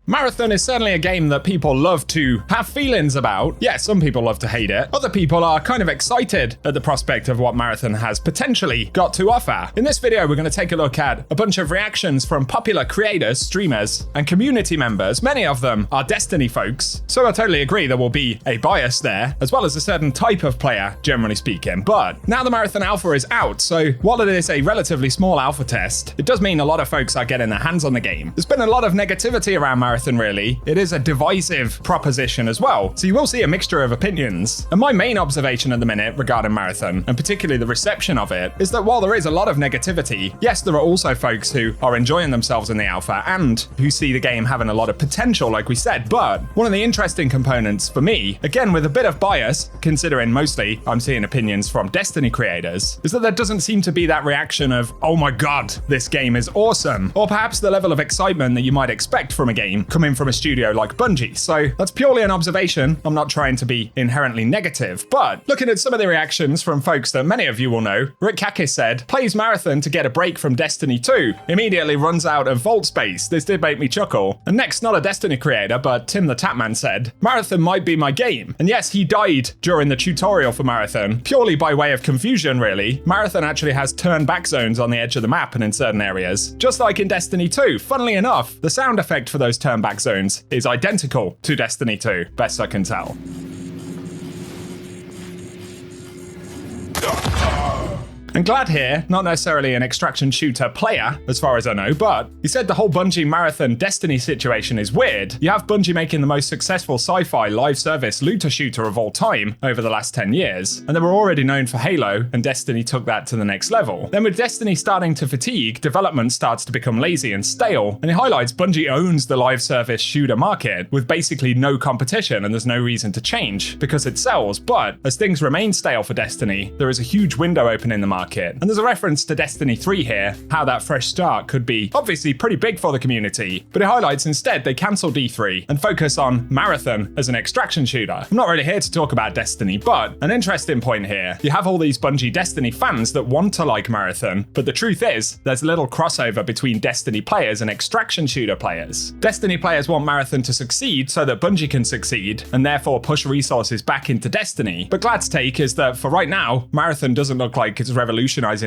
Marathon is certainly a game that people love to have feelings about. Yeah, some people love to hate it. Other people are kind of excited at the prospect of what Marathon has potentially got to offer. In this video, we're going to take a look at a bunch of reactions from popular creators, streamers, and community members. Many of them are Destiny folks, so I totally agree there will be a bias there, as well as a certain type of player, generally speaking. But now the Marathon Alpha is out, so while it is a relatively small alpha test, it does mean a lot of folks are getting their hands on the game. There's been a lot of negativity around Marathon, really. It is a divisive proposition as well, so you will see a mixture of opinions. And my main observation at the minute regarding Marathon, and particularly the reception of it, is that while there is a lot of negativity, yes, there are also folks who are enjoying themselves in the alpha and who see the game having a lot of potential, like we said. But one of the interesting components for me, again with a bit of bias, considering mostly I'm seeing opinions from Destiny creators, is that there doesn't seem to be that reaction of, oh my god, this game is awesome, or perhaps the level of excitement that you might expect from a game coming from a studio like Bungie. So that's purely an observation. I'm not trying to be inherently negative, but looking at some of the reactions from folks that many of you will know, Rick Kakis said, plays Marathon to get a break from Destiny 2, immediately runs out of vault space. This did make me chuckle. And next, not a Destiny creator, but Tim the Tapman said, Marathon might be my game. And yes, he died during the tutorial for Marathon, purely by way of confusion, really. Marathon actually has turn back zones on the edge of the map and in certain areas, just like in Destiny 2. Funnily enough, the sound effect for those turn back zones is identical to Destiny 2, best I can tell. And Glad here, not necessarily an extraction shooter player, as far as I know, but he said the whole Bungie Marathon Destiny situation is weird. You have Bungie making the most successful sci-fi live service looter shooter of all time over the last 10 years, and they were already known for Halo, and Destiny took that to the next level. Then with Destiny starting to fatigue, development starts to become lazy and stale, and it highlights Bungie owns the live service shooter market with basically no competition, and there's no reason to change because it sells. But as things remain stale for Destiny, there is a huge window open in the market. And there's a reference to Destiny 3 here, how that fresh start could be obviously pretty big for the community, but it highlights instead they cancel D3 and focus on Marathon as an extraction shooter. I'm not really here to talk about Destiny, but an interesting point here, you have all these Bungie Destiny fans that want to like Marathon, but the truth is there's little crossover between Destiny players and extraction shooter players. Destiny players want Marathon to succeed so that Bungie can succeed and therefore push resources back into Destiny. But Glad's take is that for right now, Marathon doesn't look like it's revolutionizing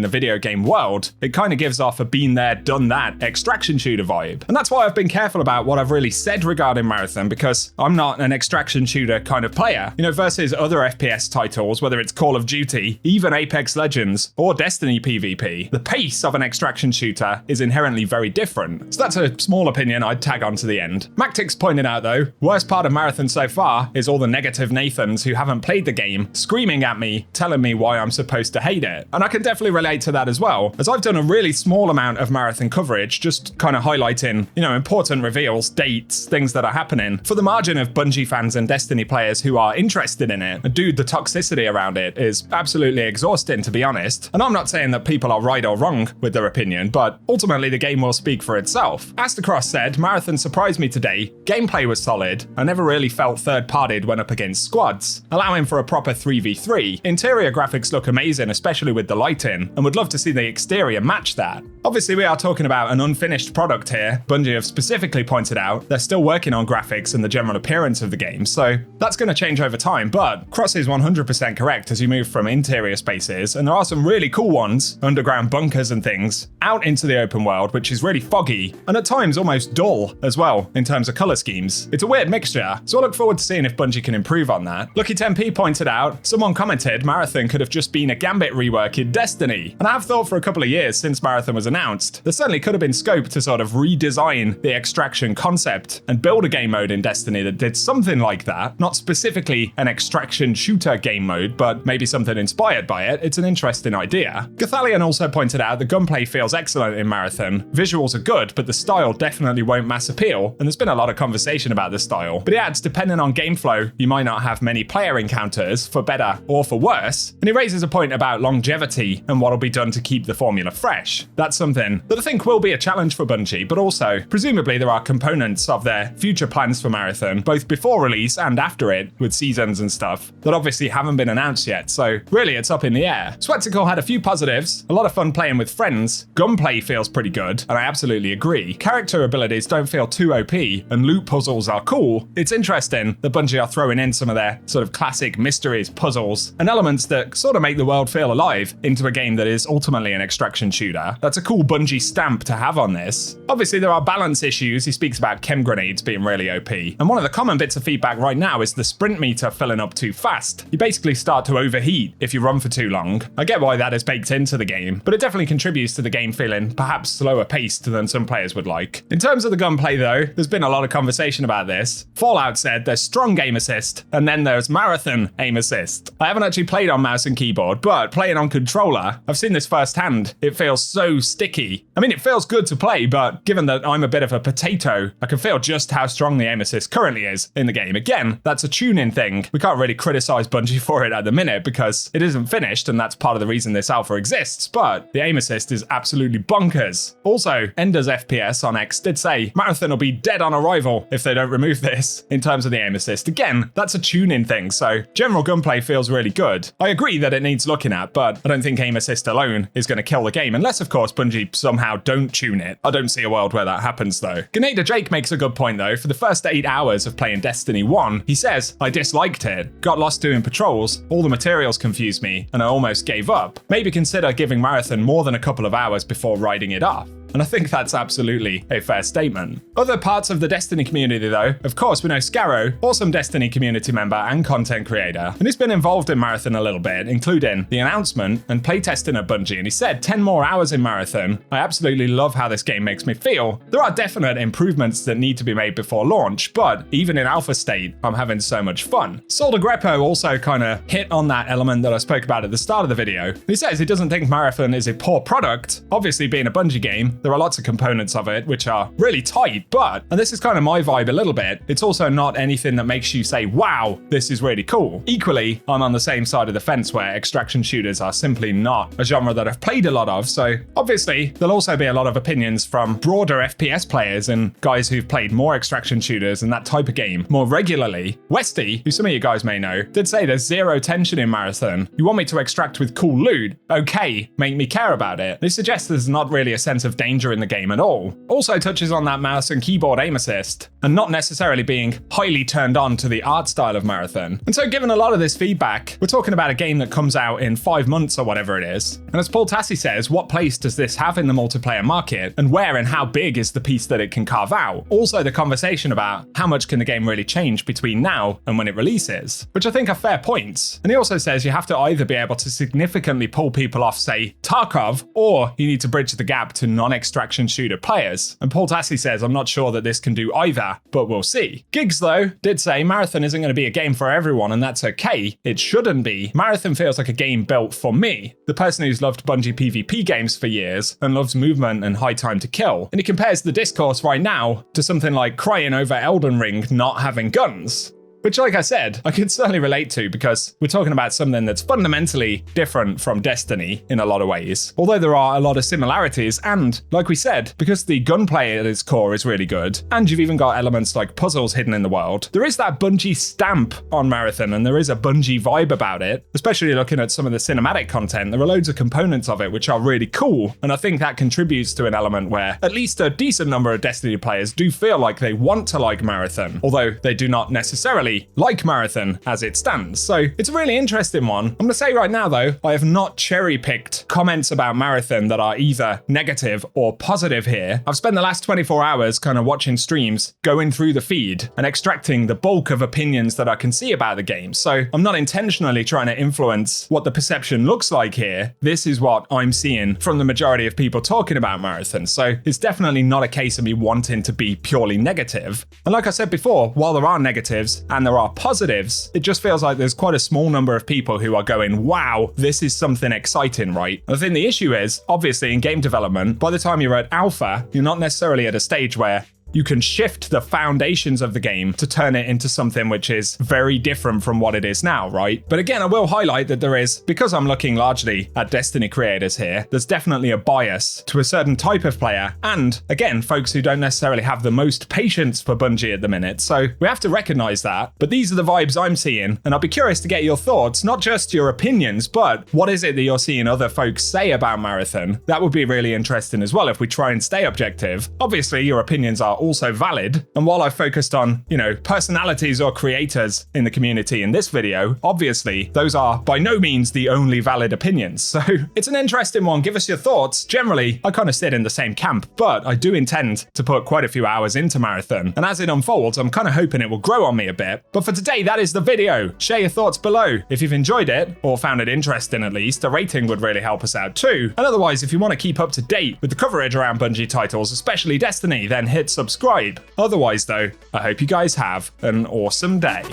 the video game world. It kind of gives off a been there, done that extraction shooter vibe. And that's why I've been careful about what I've really said regarding Marathon, because I'm not an extraction shooter kind of player. You know, versus other FPS titles, whether it's Call of Duty, even Apex Legends, or Destiny PvP, the pace of an extraction shooter is inherently very different. So that's a small opinion I'd tag on to the end. Mactic's pointed out though, worst part of Marathon so far is all the negative Nathans who haven't played the game screaming at me, telling me why I'm supposed to hate it. And I can definitely relate to that as well, as I've done a really small amount of Marathon coverage, just kind of highlighting, you know, important reveals, dates, things that are happening for the margin of Bungie fans and Destiny players who are interested in it. And dude, the toxicity around it is absolutely exhausting, to be honest. And I'm not saying that people are right or wrong with their opinion, but ultimately the game will speak for itself. Astacross said, Marathon surprised me today. Gameplay was solid. I never really felt third-partied when up against squads, allowing for a proper 3v3. Interior graphics look amazing, especially with the lighting, and would love to see the exterior match that. Obviously, we are talking about an unfinished product here. Bungie have specifically pointed out they're still working on graphics and the general appearance of the game, so that's going to change over time, but Cross is 100% correct as you move from interior spaces, and there are some really cool ones, underground bunkers and things, out into the open world, which is really foggy, and at times almost dull as well, in terms of color schemes. It's a weird mixture, so I look forward to seeing if Bungie can improve on that. Lucky 10p pointed out, someone commented Marathon could have just been a Gambit rework in Destiny, and I've thought for a couple of years since Marathon was announced, there certainly could have been scope to sort of redesign the extraction concept and build a game mode in Destiny that did something like that. Not specifically an extraction shooter game mode, but maybe something inspired by it. It's an interesting idea. Gathalion also pointed out the gunplay feels excellent in Marathon. Visuals are good, but the style definitely won't mass appeal, and there's been a lot of conversation about the style. But he adds, depending on game flow, you might not have many player encounters, for better or for worse. And he raises a point about longevity longevity and what'll be done to keep the formula fresh. That's something that I think will be a challenge for Bungie, but also, presumably there are components of their future plans for Marathon, both before release and after it, with seasons and stuff, that obviously haven't been announced yet, so really it's up in the air. Sweatcicle had a few positives, a lot of fun playing with friends, gunplay feels pretty good, and I absolutely agree. Character abilities don't feel too OP, and loot puzzles are cool. It's interesting that Bungie are throwing in some of their sort of classic mysteries, puzzles, and elements that sort of make the world feel alive into a game that is ultimately an extraction shooter. That's a cool Bungie stamp to have on this. Obviously there are balance issues. He speaks about chem grenades being really OP, and one of the common bits of feedback right now is the sprint meter filling up too fast. You basically start to overheat if you run for too long. I get why that is baked into the game, but it definitely contributes to the game feeling perhaps slower paced than some players would like. In terms of the gunplay though, there's been a lot of conversation about this. Fallout said there's strong aim assist, and then there's marathon aim assist. I haven't actually played on mouse and keyboard, but playing on controller, I've seen this firsthand. It feels so sticky. I mean, it feels good to play, but given that I'm a bit of a potato, I can feel just how strong the aim assist currently is in the game. Again, that's a tuning thing. We can't really criticize Bungie for it at the minute because it isn't finished, and that's part of the reason this alpha exists, but the aim assist is absolutely bonkers. Also, Ender's FPS on X did say Marathon will be dead on arrival if they don't remove this in terms of the aim assist. Again, that's a tuning thing, so general gunplay feels really good. I agree that it needs looking at, but I don't think aim assist alone is going to kill the game, unless of course Bungie somehow don't tune it. I don't see a world where that happens though. Grenada Jake makes a good point though. For the first 8 hours of playing Destiny 1, he says, I disliked it, got lost doing patrols, all the materials confused me, and I almost gave up. Maybe consider giving Marathon more than a couple of hours before writing it off. And I think that's absolutely a fair statement. Other parts of the Destiny community though, of course we know Scarrow, awesome Destiny community member and content creator, and he's been involved in Marathon a little bit, including the announcement and playtesting at Bungie, and he said 10 more hours in Marathon. I absolutely love how this game makes me feel. There are definite improvements that need to be made before launch, but even in alpha state, I'm having so much fun. Solder Grepo also kind of hit on that element that I spoke about at the start of the video. He says he doesn't think Marathon is a poor product. Obviously being a Bungie game, there are lots of components of it which are really tight, but, and this is kind of my vibe a little bit, it's also not anything that makes you say, wow, this is really cool. Equally, I'm on the same side of the fence where extraction shooters are simply not a genre that I've played a lot of, so obviously there'll also be a lot of opinions from broader FPS players and guys who've played more extraction shooters and that type of game more regularly. Westy, who some of you guys may know, did say there's zero tension in Marathon. You want me to extract with cool loot? Okay, make me care about it. This suggests there's not really a sense of danger in the game at all. Also touches on that mouse and keyboard aim assist, and not necessarily being highly turned on to the art style of Marathon. And so given a lot of this feedback, we're talking about a game that comes out in 5 months or whatever it is. And as Paul Tassi says, what place does this have in the multiplayer market, and where and how big is the piece that it can carve out? Also the conversation about how much can the game really change between now and when it releases, which I think are fair points. And he also says you have to either be able to significantly pull people off, say, Tarkov, or you need to bridge the gap to non-extraction shooter players. And Paul Tassi says, I'm not sure that this can do either, but we'll see. Gigs though did say Marathon isn't going to be a game for everyone, and that's okay. It shouldn't be. Marathon feels like a game built for me, the person who's loved Bungie PvP games for years and loves movement and high time to kill. And he compares the discourse right now to something like crying over Elden Ring not having guns. Which, like I said, I can certainly relate to because we're talking about something that's fundamentally different from Destiny in a lot of ways. Although there are a lot of similarities, and like we said, because the gunplay at its core is really good, and you've even got elements like puzzles hidden in the world, there is that Bungie stamp on Marathon, and there is a Bungie vibe about it, especially looking at some of the cinematic content. There are loads of components of it which are really cool, and I think that contributes to an element where at least a decent number of Destiny players do feel like they want to like Marathon, although they do not necessarily like Marathon as it stands. So it's a really interesting one. I'm gonna say right now though, I have not cherry-picked comments about Marathon that are either negative or positive here. I've spent the last 24 hours kind of watching streams, going through the feed and extracting the bulk of opinions that I can see about the game. So I'm not intentionally trying to influence what the perception looks like here. This is what I'm seeing from the majority of people talking about Marathon. So it's definitely not a case of me wanting to be purely negative. And like I said before, while there are negatives and there are positives, it just feels like there's quite a small number of people who are going, wow, this is something exciting, right? I think the issue is, obviously in game development, by the time you're at alpha, you're not necessarily at a stage where you can shift the foundations of the game to turn it into something which is very different from what it is now, right? But again, I will highlight that there is, because I'm looking largely at Destiny creators here, there's definitely a bias to a certain type of player, and again, folks who don't necessarily have the most patience for Bungie at the minute, so we have to recognize that. But these are the vibes I'm seeing, and I'll be curious to get your thoughts, not just your opinions, but what is it that you're seeing other folks say about Marathon? That would be really interesting as well if we try and stay objective. Obviously, your opinions are also valid, and while I've focused on, personalities or creators in the community in this video, obviously, those are by no means the only valid opinions. So it's an interesting one. Give us your thoughts. Generally, I kind of sit in the same camp, but I do intend to put quite a few hours into Marathon. And as it unfolds, I'm kind of hoping it will grow on me a bit. But for today, that is the video. Share your thoughts below. If you've enjoyed it, or found it interesting at least, a rating would really help us out too. And otherwise, if you want to keep up to date with the coverage around Bungie titles, especially Destiny, then hit subscribe. Otherwise though, I hope you guys have an awesome day.